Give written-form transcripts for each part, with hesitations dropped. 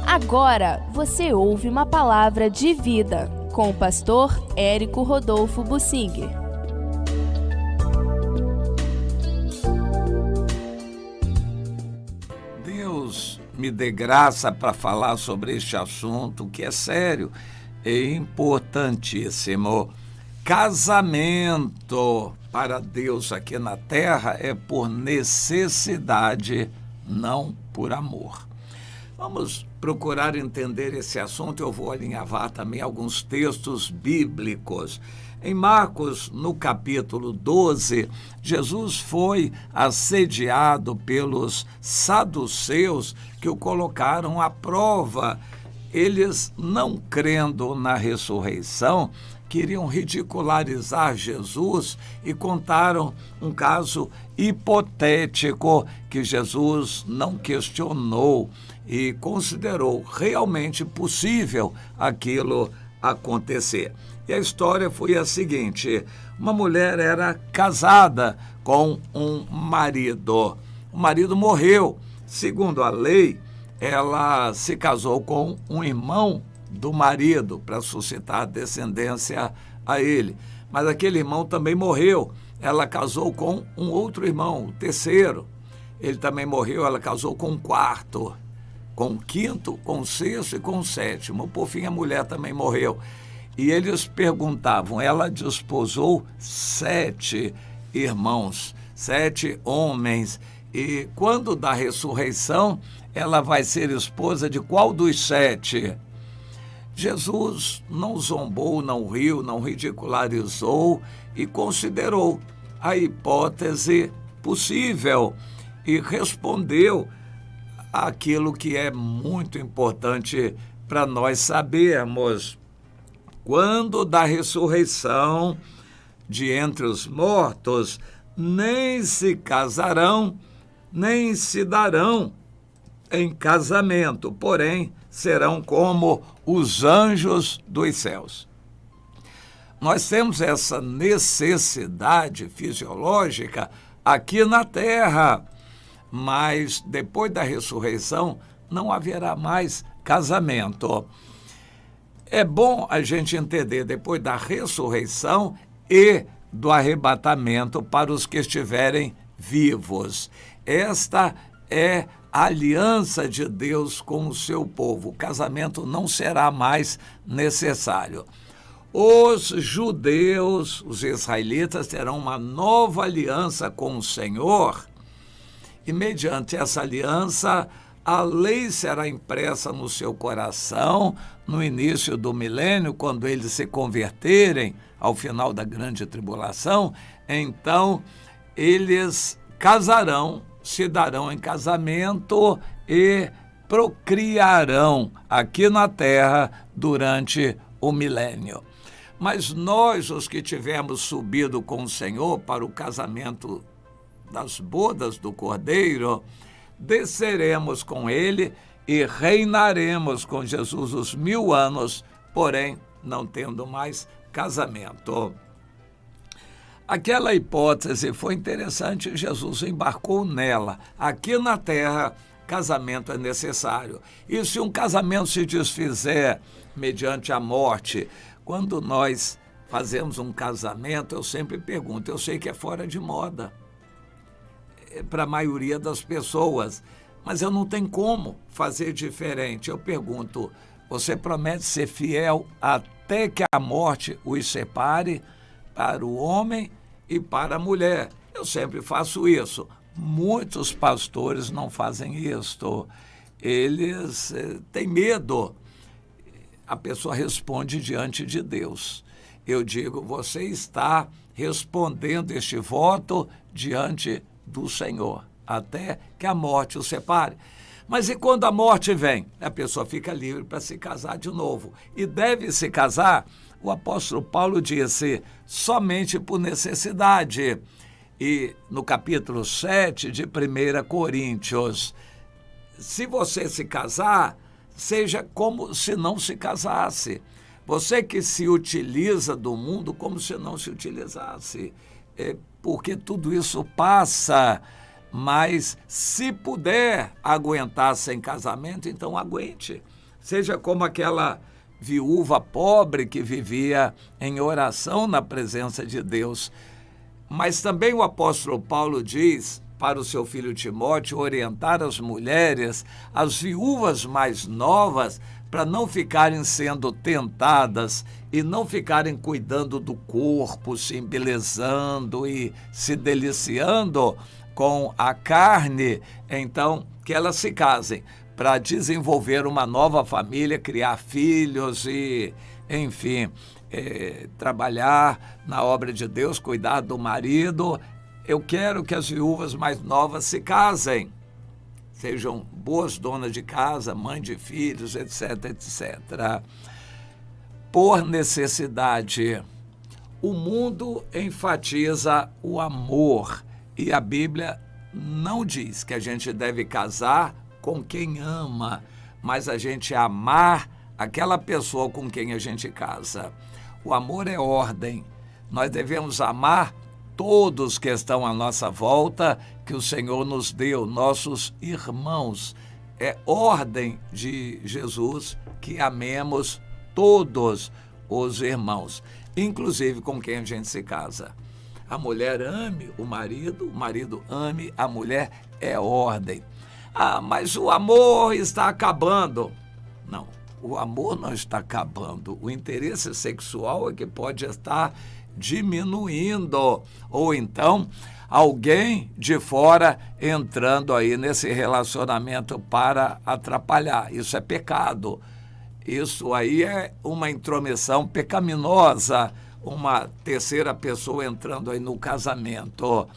Agora você ouve uma palavra de vida com o pastor Érico Rodolfo Bussinger. Deus me dê graça para falar sobre este assunto que é sério e importantíssimo. Casamento para Deus aqui na terra é por necessidade, não por amor. Vamos procurar entender esse assunto. Eu vou alinhavar também alguns textos bíblicos. Em Marcos, no capítulo 12, Jesus foi assediado pelos saduceus que o colocaram à prova. Eles, não crendo na ressurreição, queriam ridicularizar Jesus e contaram um caso hipotético que Jesus não questionou e considerou realmente possível aquilo acontecer. E a história foi a seguinte: uma mulher era casada com um marido. O marido morreu. Segundo a lei, ela se casou com um irmão do marido para suscitar descendência a ele. Mas aquele irmão também morreu. Ela casou com um outro irmão, o terceiro. Ele também morreu, ela casou com um quarto, com o quinto, com o sexto e com o sétimo. Por fim, a mulher também morreu. E eles perguntavam, ela desposou 7 irmãos, 7 homens. E quando da ressurreição, ela vai ser esposa de qual dos 7? Jesus não zombou, não riu, não ridicularizou e considerou a hipótese possível e respondeu aquilo que é muito importante para nós sabermos. Quando da ressurreição de entre os mortos, nem se casarão, nem se darão em casamento, porém serão como os anjos dos céus. Nós temos essa necessidade fisiológica aqui na terra, mas depois da ressurreição não haverá mais casamento. É bom a gente entender depois da ressurreição e do arrebatamento para os que estiverem vivos. Esta é a aliança de Deus com o seu povo. O casamento não será mais necessário. Os judeus, os israelitas, terão uma nova aliança com o Senhor e, mediante essa aliança, a lei será impressa no seu coração no início do milênio, quando eles se converterem ao final da grande tribulação. Então, eles casarão, se darão em casamento e procriarão aqui na terra durante o milênio. Mas nós, os que tivermos subido com o Senhor para o casamento das bodas do Cordeiro, desceremos com ele e reinaremos com Jesus os 1000 anos, porém não tendo mais casamento. Aquela hipótese foi interessante, Jesus embarcou nela. Aqui na terra, casamento é necessário. E se um casamento se desfizer mediante a morte, quando nós fazemos um casamento, eu sempre pergunto, eu sei que é fora de moda para a maioria das pessoas, mas eu não tenho como fazer diferente. Eu pergunto, você promete ser fiel até que a morte os separe, para o homem e para a mulher? Eu sempre faço isso. Muitos pastores não fazem isto. Eles têm medo. A pessoa responde diante de Deus. Eu digo, você está respondendo este voto diante do Senhor, até que a morte o separe. Mas e quando a morte vem? A pessoa fica livre para se casar de novo. E deve se casar, o apóstolo Paulo disse, somente por necessidade. E no capítulo 7 de 1 Coríntios, se você se casar, seja como se não se casasse. Você que se utiliza do mundo como se não se utilizasse. Porque tudo isso passa. mas se puder aguentar sem casamento, então aguente. Seja como aquela viúva pobre que vivia em oração na presença de Deus. Mas também o apóstolo Paulo diz para o seu filho Timóteo orientar as mulheres, as viúvas mais novas, para não ficarem sendo tentadas e não ficarem cuidando do corpo, se embelezando e se deliciando com a carne, então que elas se casem para desenvolver uma nova família, criar filhos e, enfim, trabalhar na obra de Deus, cuidar do marido. Eu quero que as viúvas mais novas se casem, sejam boas donas de casa, mãe de filhos, etc, etc. Por necessidade, o mundo enfatiza o amor e a Bíblia não diz que a gente deve casar com quem ama, mas a gente amar aquela pessoa com quem a gente casa. O amor é ordem. Nós devemos amar todos que estão à nossa volta, que o Senhor nos deu, nossos irmãos. É ordem de Jesus que amemos todos os irmãos, inclusive com quem a gente se casa. A mulher ame o marido ame a mulher, é ordem. Ah, mas o amor está acabando. Não, o amor não está acabando. O interesse sexual é que pode estar diminuindo. Ou então, alguém de fora entrando aí nesse relacionamento para atrapalhar. Isso é pecado. Isso aí é uma intromissão pecaminosa, uma terceira pessoa entrando aí no casamento.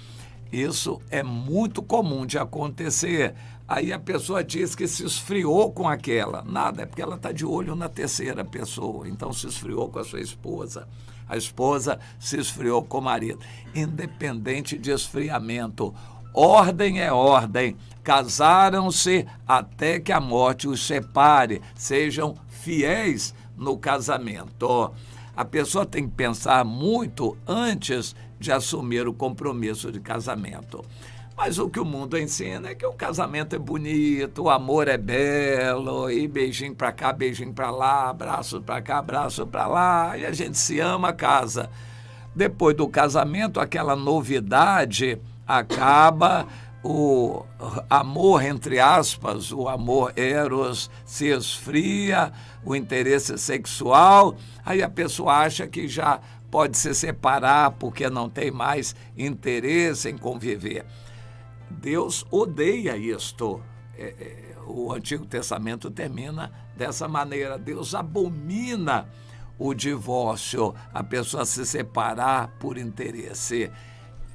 Isso é muito comum de acontecer. Aí a pessoa diz que se esfriou com aquela. Nada, é porque ela está de olho na terceira pessoa. Então se esfriou com a sua esposa. A esposa se esfriou com o marido. Independente de esfriamento, ordem é ordem. Casaram-se até que a morte os separe. Sejam fiéis no casamento. A pessoa tem que pensar muito antes de assumir o compromisso de casamento. Mas o que o mundo ensina é que o casamento é bonito, o amor é belo, e beijinho para cá, beijinho para lá, abraço para cá, abraço para lá, e a gente se ama, casa. Depois do casamento, aquela novidade acaba, o amor, entre aspas, o amor eros se esfria, o interesse sexual, aí a pessoa acha que já pode se separar porque não tem mais interesse em conviver. Deus odeia isto. O Antigo Testamento termina dessa maneira. Deus abomina o divórcio, a pessoa se separar por interesse.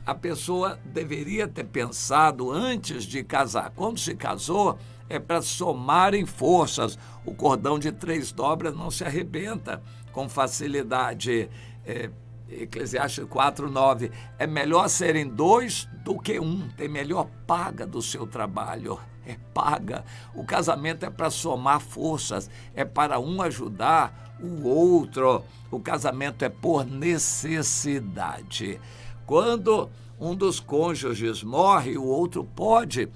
A pessoa deveria ter pensado antes de casar. Quando se casou, é para somarem forças. O cordão de 3 dobras não se arrebenta com facilidade. Eclesiastes 4:9, é melhor serem 2 do que 1, tem melhor paga do seu trabalho, é paga. O casamento é para somar forças, é para um ajudar o outro. O casamento é por necessidade. Quando um dos cônjuges morre, o outro pode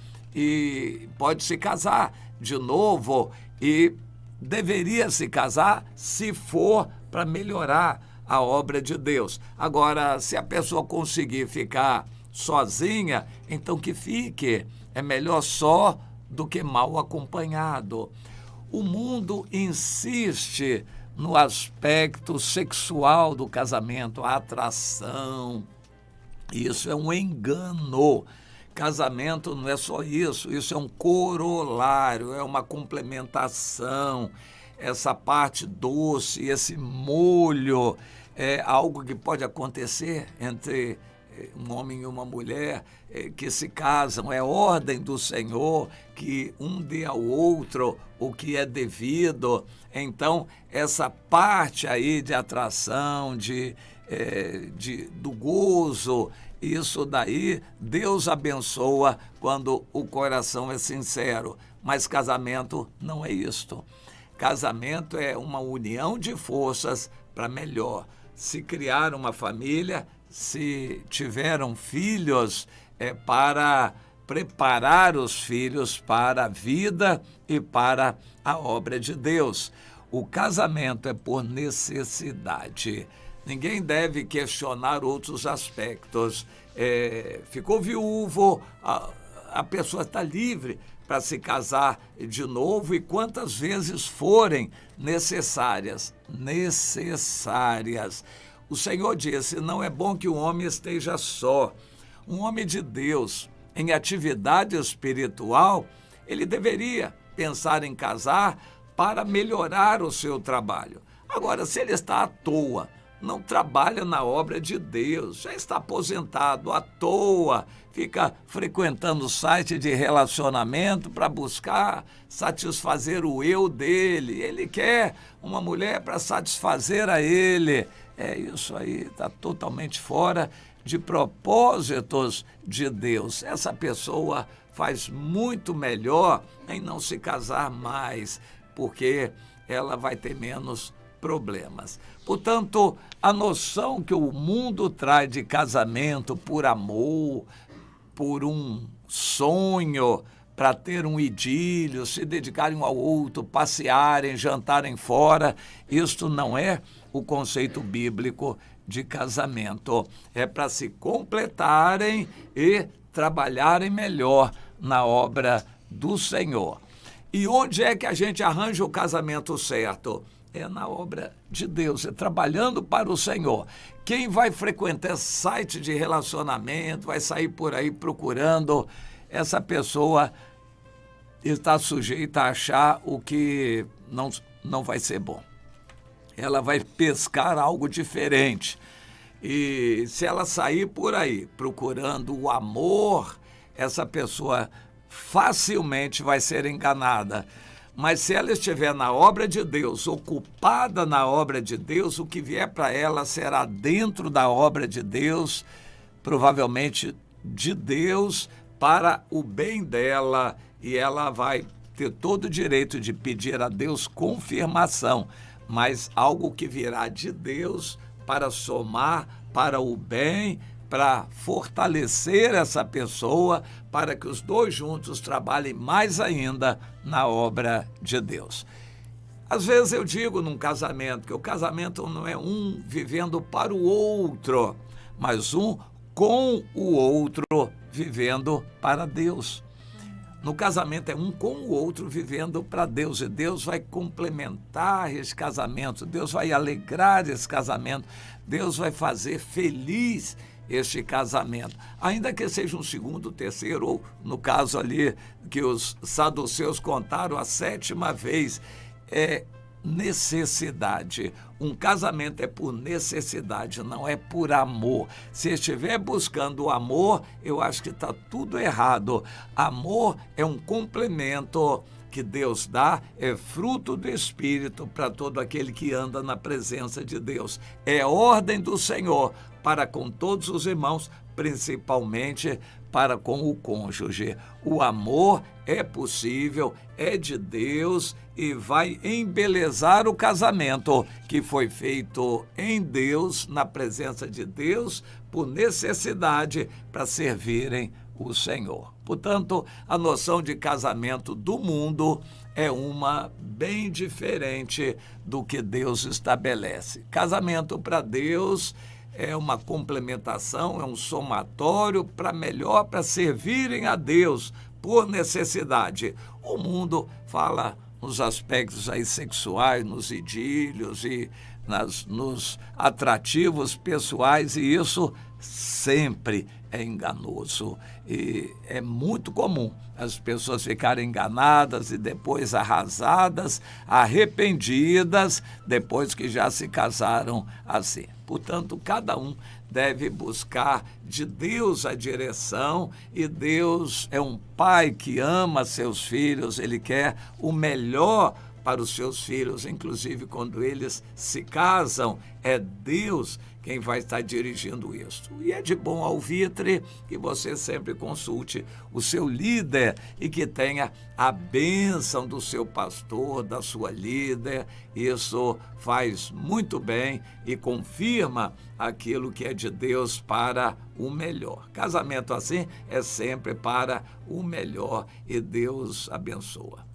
se casar de novo e deveria se casar se for para melhorar a obra de Deus. Agora, se a pessoa conseguir ficar sozinha, então que fique. É melhor só do que mal acompanhado. O mundo insiste no aspecto sexual do casamento, a atração. Isso é um engano. Casamento não é só isso, isso é um corolário, é uma complementação. Essa parte doce, esse molho, é algo que pode acontecer entre um homem e uma mulher que se casam. É ordem do Senhor que um dê ao outro o que é devido. Então, essa parte aí de atração, do gozo, isso daí, Deus abençoa quando o coração é sincero. Mas casamento não é isto. Casamento é uma união de forças para melhor. Se criar uma família, se tiveram filhos, para preparar os filhos para a vida e para a obra de Deus. O casamento é por necessidade. Ninguém deve questionar outros aspectos. Ficou viúvo, a pessoa está livre para se casar de novo e quantas vezes forem necessárias. O Senhor disse, não é bom que o homem esteja só. Um homem de Deus, em atividade espiritual, ele deveria pensar em casar para melhorar o seu trabalho. Agora, se ele está à toa, não trabalha na obra de Deus, já está aposentado à toa, fica frequentando o site de relacionamento para buscar satisfazer o eu dele. Ele quer uma mulher para satisfazer a ele. Isso aí está totalmente fora de propósitos de Deus. Essa pessoa faz muito melhor em não se casar mais, porque ela vai ter menos problemas. Portanto, a noção que o mundo traz de casamento por amor, por um sonho, para ter um idílio, se dedicarem um ao outro, passearem, jantarem fora, isto não é o conceito bíblico de casamento. É para se completarem e trabalharem melhor na obra do Senhor. E onde é que a gente arranja o casamento certo? É na obra de Deus, é trabalhando para o Senhor. Quem vai frequentar site de relacionamento, vai sair por aí procurando, essa pessoa está sujeita a achar o que não vai ser bom. Ela vai pescar algo diferente. E se ela sair por aí procurando o amor, essa pessoa facilmente vai ser enganada. Mas se ela estiver na obra de Deus, ocupada na obra de Deus, o que vier para ela será dentro da obra de Deus, provavelmente de Deus, para o bem dela, e ela vai ter todo o direito de pedir a Deus confirmação, mas algo que virá de Deus para somar para o bem, para fortalecer essa pessoa, para que os dois juntos trabalhem mais ainda na obra de Deus. Às vezes eu digo num casamento que o casamento não é um vivendo para o outro, mas um com o outro vivendo para Deus. No casamento é um com o outro vivendo para Deus, e Deus vai complementar esse casamento, Deus vai alegrar esse casamento, Deus vai fazer feliz este casamento, ainda que seja um segundo, terceiro, ou no caso ali que os saduceus contaram a 7ª vez, é necessidade. Um casamento é por necessidade, não é por amor. Se estiver buscando o amor, eu acho que está tudo errado. Amor é um complemento que Deus dá, é fruto do Espírito para todo aquele que anda na presença de Deus. É ordem do Senhor para com todos os irmãos, principalmente para com o cônjuge. O amor é possível, é de Deus e vai embelezar o casamento que foi feito em Deus, na presença de Deus, por necessidade para servirem o Senhor. Portanto, a noção de casamento do mundo é uma bem diferente do que Deus estabelece. Casamento para Deus é uma complementação, é um somatório para servirem a Deus por necessidade. O mundo fala nos aspectos aí sexuais, nos idílios e nos atrativos pessoais, e isso sempre é enganoso. E é muito comum as pessoas ficarem enganadas e depois arrasadas, arrependidas, depois que já se casaram assim. Portanto, cada um deve buscar de Deus a direção, e Deus é um pai que ama seus filhos, ele quer o melhor para os seus filhos, inclusive quando eles se casam, é Deus quem vai estar dirigindo isso. E é de bom alvitre que você sempre consulte o seu líder e que tenha a bênção do seu pastor, da sua líder. Isso faz muito bem e confirma aquilo que é de Deus para o melhor. Casamento assim é sempre para o melhor e Deus abençoa.